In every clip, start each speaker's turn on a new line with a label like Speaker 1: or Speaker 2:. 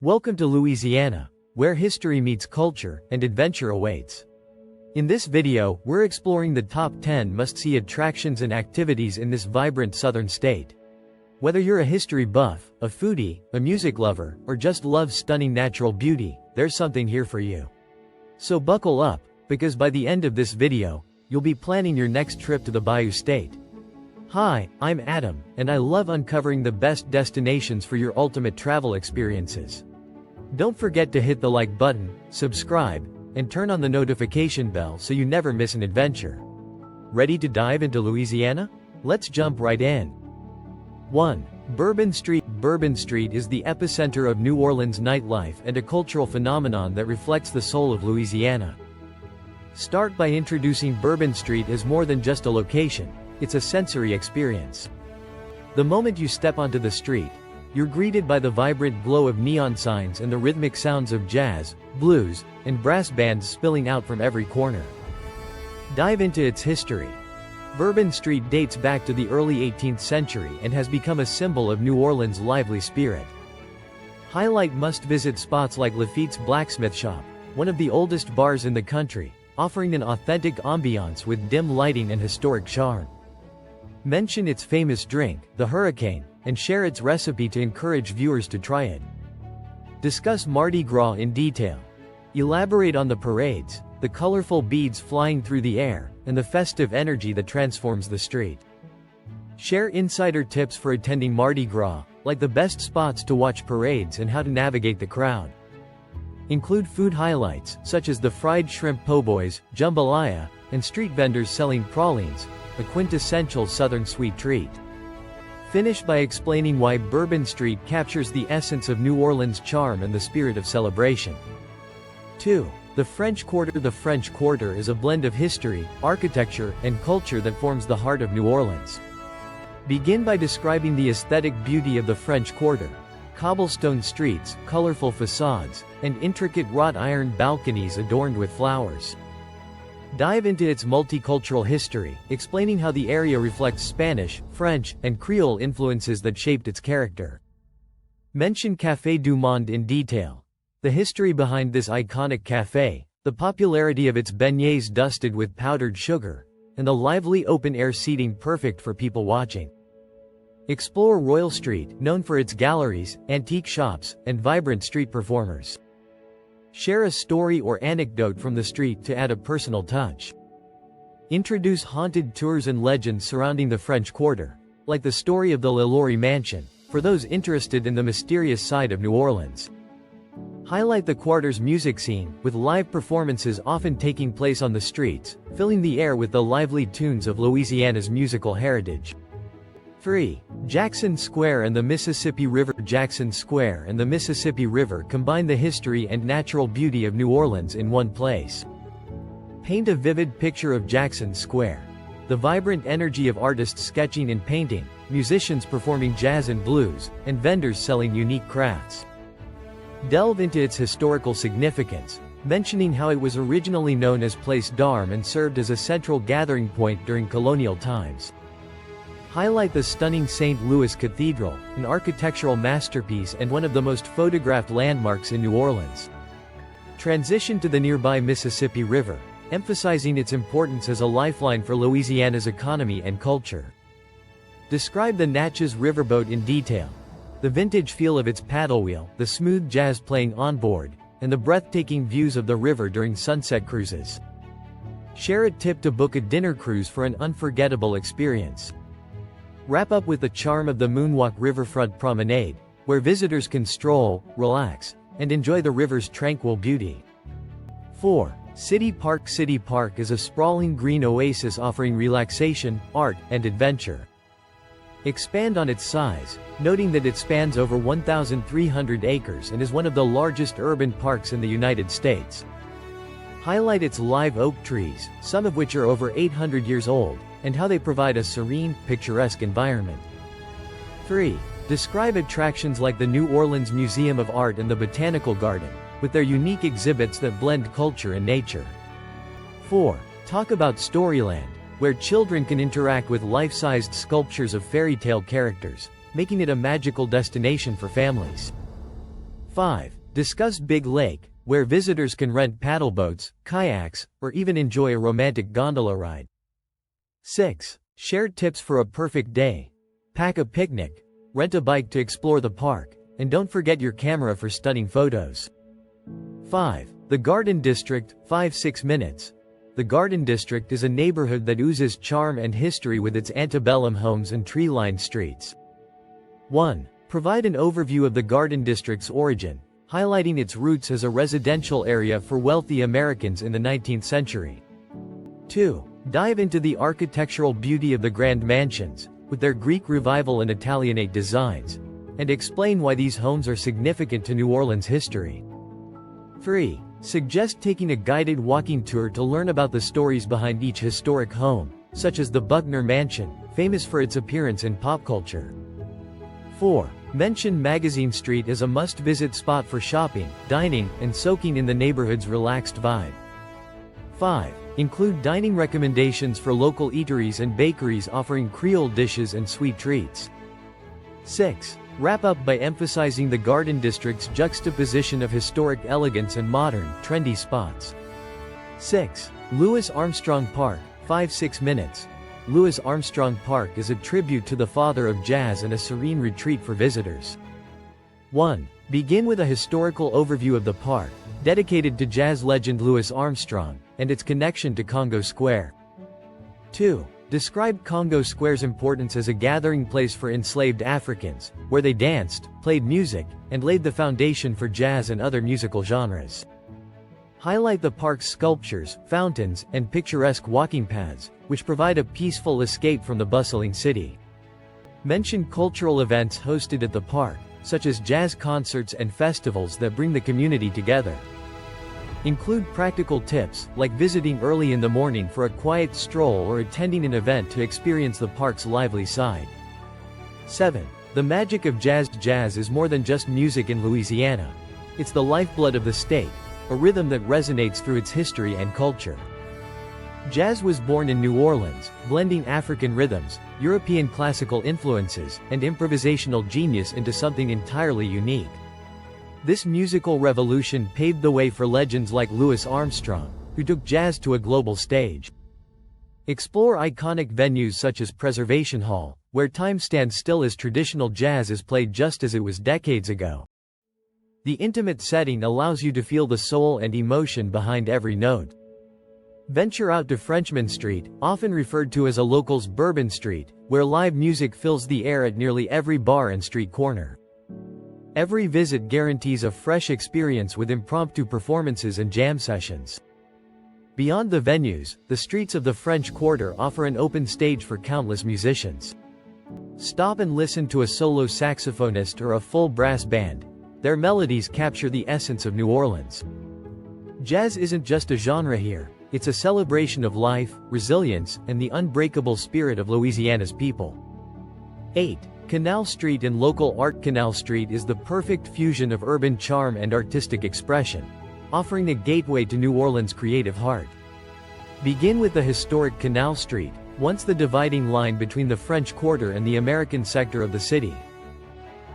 Speaker 1: Welcome to Louisiana, where history meets culture and adventure awaits. In this video, we're exploring the top 10 must-see attractions and activities in this vibrant southern state. Whether you're a history buff, a foodie, a music lover, or just love stunning natural beauty, there's something here for you. So buckle up, because by the end of this video, you'll be planning your next trip to the Bayou State. Hi, I'm Adam, and I love uncovering the best destinations for your ultimate travel experiences. Don't forget to hit the like button, subscribe, and turn on the notification bell so you never miss an adventure. Ready to dive into Louisiana? Let's jump right in. 1. Bourbon Street. Bourbon Street is the epicenter of New Orleans nightlife and a cultural phenomenon that reflects the soul of Louisiana. Start by introducing Bourbon Street as more than just a location, it's a sensory experience. The moment you step onto the street, you're greeted by the vibrant glow of neon signs and the rhythmic sounds of jazz, blues, and brass bands spilling out from every corner. Dive into its history. Bourbon Street dates back to the early 18th century and has become a symbol of New Orleans' lively spirit. Highlight must-visit spots like Lafitte's Blacksmith shop, one of the oldest bars in the country, offering an authentic ambiance with dim lighting and historic charm. Mention its famous drink, the Hurricane, and share its recipe to encourage viewers to try it. Discuss Mardi Gras in detail. Elaborate on the parades, the colorful beads flying through the air, and the festive energy that transforms the street. Share insider tips for attending Mardi Gras, like the best spots to watch parades and how to navigate the crowd. Include food highlights, such as the fried shrimp po' boys, jambalaya, and street vendors selling pralines, a quintessential southern sweet treat. Finish by explaining why Bourbon Street captures the essence of New Orleans' charm and the spirit of celebration. 2. The French Quarter. The French Quarter is a blend of history, architecture, and culture that forms the heart of New Orleans. Begin by describing the aesthetic beauty of the French Quarter. Cobblestone streets, colorful facades, and intricate wrought iron balconies adorned with flowers. Dive into its multicultural history, explaining how the area reflects Spanish, French, and Creole influences that shaped its character. Mention Café du Monde in detail. The history behind this iconic café, the popularity of its beignets dusted with powdered sugar, and the lively open-air seating perfect for people watching. Explore Royal Street, known for its galleries, antique shops, and vibrant street performers. Share a story or anecdote from the street to add a personal touch. Introduce haunted tours and legends surrounding the French Quarter, like the story of the LaLaurie Mansion, for those interested in the mysterious side of New Orleans. Highlight the quarter's music scene, with live performances often taking place on the streets, filling the air with the lively tunes of Louisiana's musical heritage. 3. Jackson Square and the Mississippi River. Jackson Square and the Mississippi River combine the history and natural beauty of New Orleans in one place. Paint a vivid picture of Jackson Square. The vibrant energy of artists sketching and painting, musicians performing jazz and blues, and vendors selling unique crafts. Delve into its historical significance, mentioning how it was originally known as Place d'Armes and served as a central gathering point during colonial times. Highlight the stunning St. Louis Cathedral, an architectural masterpiece and one of the most photographed landmarks in New Orleans. Transition to the nearby Mississippi River, emphasizing its importance as a lifeline for Louisiana's economy and culture. Describe the Natchez Riverboat in detail. The vintage feel of its paddle wheel, the smooth jazz playing on board, and the breathtaking views of the river during sunset cruises. Share a tip to book a dinner cruise for an unforgettable experience. Wrap up with the charm of the Moonwalk Riverfront Promenade, where visitors can stroll, relax, and enjoy the river's tranquil beauty. 4. City Park. City Park is a sprawling green oasis offering relaxation, art, and adventure. Expand on its size, noting that it spans over 1,300 acres and is one of the largest urban parks in the United States. Highlight its live oak trees, some of which are over 800 years old, and how they provide a serene, picturesque environment. 3. Describe attractions like the New Orleans Museum of Art and the Botanical Garden, with their unique exhibits that blend culture and nature. 4. Talk about Storyland, where children can interact with life-sized sculptures of fairy tale characters, making it a magical destination for families. 5. Discuss Big Lake, where visitors can rent paddle boats, kayaks, or even enjoy a romantic gondola ride. 6. Share tips for a perfect day. Pack a picnic, rent a bike to explore the park, and don't forget your camera for stunning photos. 5. The Garden District, 5-6 minutes. The Garden District is a neighborhood that oozes charm and history with its antebellum homes and tree-lined streets. 1. Provide an overview of the Garden District's origin, highlighting its roots as a residential area for wealthy Americans in the 19th century. 2. Dive into the architectural beauty of the grand mansions, with their Greek Revival and Italianate designs, and explain why these homes are significant to New Orleans history. 3. Suggest taking a guided walking tour to learn about the stories behind each historic home, such as the Buckner Mansion, famous for its appearance in pop culture. 4. Mention Magazine Street as a must-visit spot for shopping, dining, and soaking in the neighborhood's relaxed vibe. 5. Include dining recommendations for local eateries and bakeries offering Creole dishes and sweet treats. 6. Wrap up by emphasizing the Garden District's juxtaposition of historic elegance and modern, trendy spots. 6. Louis Armstrong Park, 5-6 minutes. Louis Armstrong Park is a tribute to the father of jazz and a serene retreat for visitors. 1. Begin with a historical overview of the park, dedicated to jazz legend Louis Armstrong, and its connection to Congo Square. 2. Describe Congo Square's importance as a gathering place for enslaved Africans, where they danced, played music, and laid the foundation for jazz and other musical genres. Highlight the park's sculptures, fountains, and picturesque walking paths, which provide a peaceful escape from the bustling city. Mention cultural events hosted at the park, such as jazz concerts and festivals that bring the community together. Include practical tips, like visiting early in the morning for a quiet stroll or attending an event to experience the park's lively side. 7. The magic of jazz. Jazz is more than just music in Louisiana. It's the lifeblood of the state, a rhythm that resonates through its history and culture. Jazz was born in New Orleans, blending African rhythms, European classical influences, and improvisational genius into something entirely unique. This musical revolution paved the way for legends like Louis Armstrong, who took jazz to a global stage. Explore iconic venues such as Preservation Hall, where time stands still as traditional jazz is played just as it was decades ago. The intimate setting allows you to feel the soul and emotion behind every note. Venture out to Frenchman Street, often referred to as a local's Bourbon Street, where live music fills the air at nearly every bar and street corner. Every visit guarantees a fresh experience with impromptu performances and jam sessions. Beyond the venues, the streets of the French Quarter offer an open stage for countless musicians. Stop and listen to a solo saxophonist or a full brass band. Their melodies capture the essence of New Orleans. Jazz isn't just a genre here, it's a celebration of life, resilience, and the unbreakable spirit of Louisiana's people. 8. Canal Street and local art. Canal Street is the perfect fusion of urban charm and artistic expression, offering a gateway to New Orleans' creative heart. Begin with the historic Canal Street, once the dividing line between the French Quarter and the American sector of the city.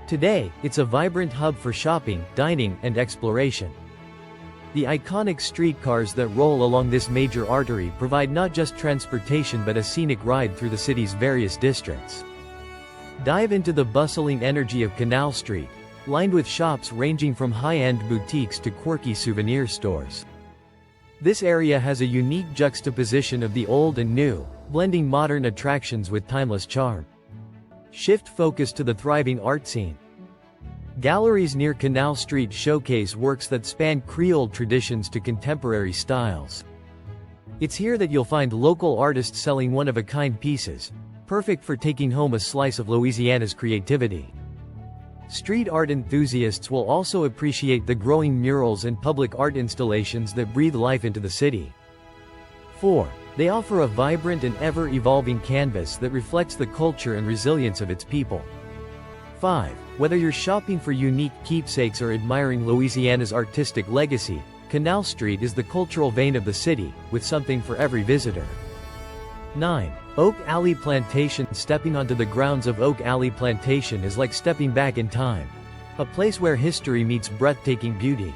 Speaker 1: Today, it's a vibrant hub for shopping, dining, and exploration. The iconic streetcars that roll along this major artery provide not just transportation but a scenic ride through the city's various districts. Dive into the bustling energy of Canal Street, lined with shops ranging from high-end boutiques to quirky souvenir stores. This area has a unique juxtaposition of the old and new, blending modern attractions with timeless charm. Shift focus to the thriving art scene. Galleries near Canal Street showcase works that span Creole traditions to contemporary styles. It's here that you'll find local artists selling one-of-a-kind pieces, perfect for taking home a slice of Louisiana's creativity. Street art enthusiasts will also appreciate the growing murals and public art installations that breathe life into the city. 4. They offer a vibrant and ever-evolving canvas that reflects the culture and resilience of its people. 5. Whether you're shopping for unique keepsakes or admiring Louisiana's artistic legacy, Canal Street is the cultural vein of the city, with something for every visitor. 9. Oak Alley Plantation. Stepping onto the grounds of Oak Alley Plantation is like stepping back in time. a place where history meets breathtaking beauty.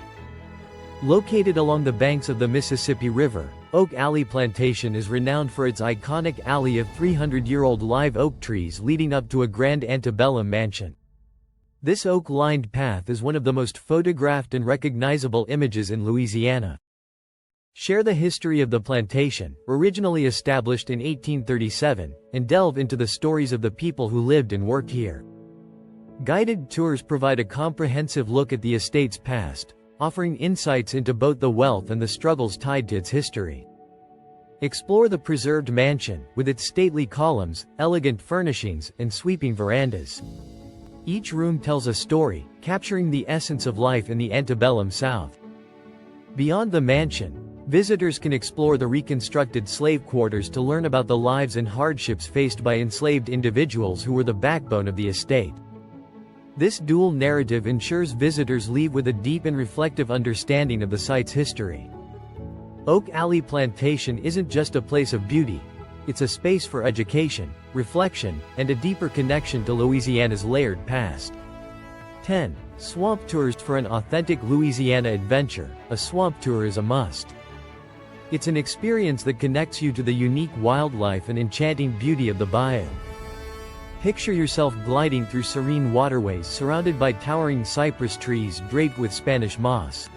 Speaker 1: Located along the banks of the Mississippi River, Oak Alley Plantation is renowned for its iconic alley of 300-year-old live oak trees leading up to a grand antebellum mansion. This oak-lined path is one of the most photographed and recognizable images in Louisiana. Share the history of the plantation, originally established in 1837, and delve into the stories of the people who lived and worked here. Guided tours provide a comprehensive look at the estate's past, offering insights into both the wealth and the struggles tied to its history. Explore the preserved mansion, with its stately columns, elegant furnishings, and sweeping verandas. Each room tells a story, capturing the essence of life in the antebellum South. Beyond the mansion, visitors can explore the reconstructed slave quarters to learn about the lives and hardships faced by enslaved individuals who were the backbone of the estate. This dual narrative ensures visitors leave with a deep and reflective understanding of the site's history. Oak Alley Plantation isn't just a place of beauty, it's a space for education, reflection, and a deeper connection to Louisiana's layered past. 10. Swamp tours. For an authentic Louisiana adventure, a swamp tour is a must. It's an experience that connects you to the unique wildlife and enchanting beauty of the bayou. Picture yourself gliding through serene waterways surrounded by towering cypress trees draped with Spanish moss.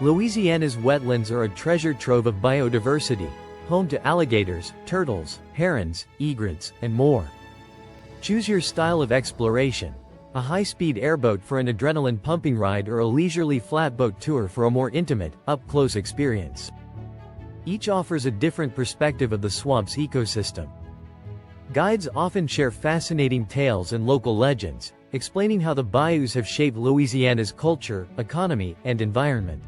Speaker 1: Louisiana's wetlands are a treasure trove of biodiversity, home to alligators, turtles, herons, egrets, and more. Choose your style of exploration: a high-speed airboat for an adrenaline-pumping ride or a leisurely flatboat tour for a more intimate, up-close experience. Each offers a different perspective of the swamp's ecosystem. Guides often share fascinating tales and local legends, explaining how the bayous have shaped Louisiana's culture, economy, and environment.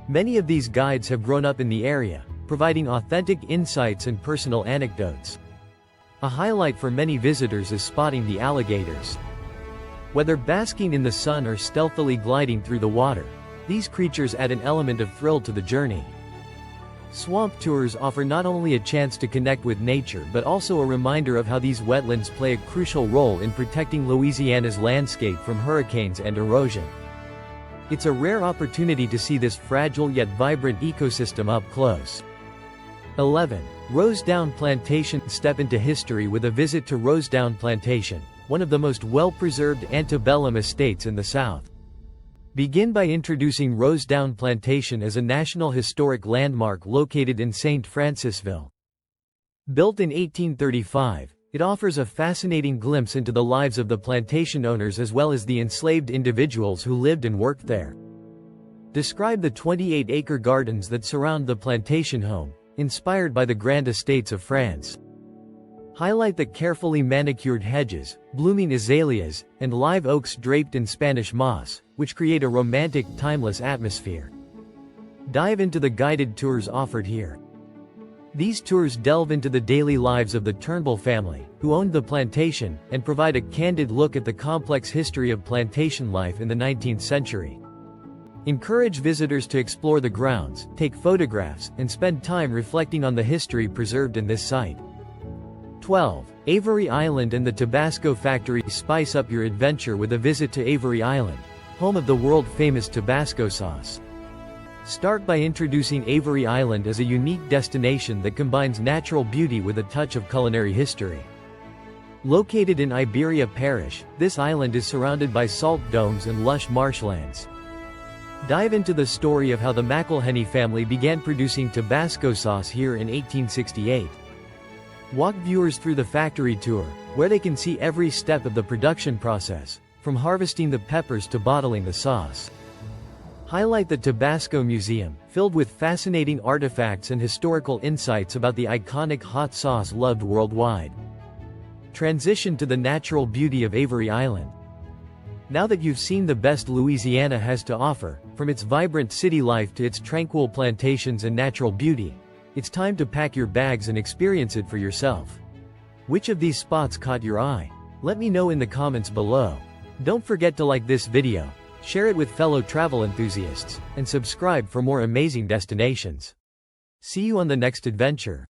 Speaker 1: Many of these guides have grown up in the area, providing authentic insights and personal anecdotes. A highlight for many visitors is spotting the alligators. Whether basking in the sun or stealthily gliding through the water, these creatures add an element of thrill to the journey. Swamp tours offer not only a chance to connect with nature but also a reminder of how these wetlands play a crucial role in protecting Louisiana's landscape from hurricanes and erosion. It's a rare opportunity to see this fragile yet vibrant ecosystem up close. 11. Rosedown Plantation. Step into history with a visit to Rosedown Plantation, one of the most well-preserved antebellum estates in the South. Begin by introducing Rosedown Plantation as a National Historic Landmark located in St. Francisville. Built in 1835, it offers a fascinating glimpse into the lives of the plantation owners as well as the enslaved individuals who lived and worked there. Describe the 28-acre gardens that surround the plantation home, inspired by the grand estates of France. Highlight the carefully manicured hedges, blooming azaleas, and live oaks draped in Spanish moss, which create a romantic, timeless atmosphere. Dive into the guided tours offered here. These tours delve into the daily lives of the Turnbull family, who owned the plantation, and provide a candid look at the complex history of plantation life in the 19th century. Encourage visitors to explore the grounds, take photographs, and spend time reflecting on the history preserved in this site. 12. Avery Island and the Tabasco Factory. Spice up your adventure with a visit to Avery Island, home of the world-famous Tabasco sauce. Start by introducing Avery Island as a unique destination that combines natural beauty with a touch of culinary history. Located in Iberia Parish, this island is surrounded by salt domes and lush marshlands. Dive into the story of how the McElhenney family began producing Tabasco sauce here in 1868. Walk viewers through the factory tour, where they can see every step of the production process, from harvesting the peppers to bottling the sauce. Highlight the Tabasco Museum, filled with fascinating artifacts and historical insights about the iconic hot sauce loved worldwide. Transition to the natural beauty of Avery Island. Now that you've seen the best Louisiana has to offer, from its vibrant city life to its tranquil plantations and natural beauty, it's time to pack your bags and experience it for yourself. Which of these spots caught your eye? Let me know in the comments below. Don't forget to like this video, share it with fellow travel enthusiasts, and subscribe for more amazing destinations. See you on the next adventure.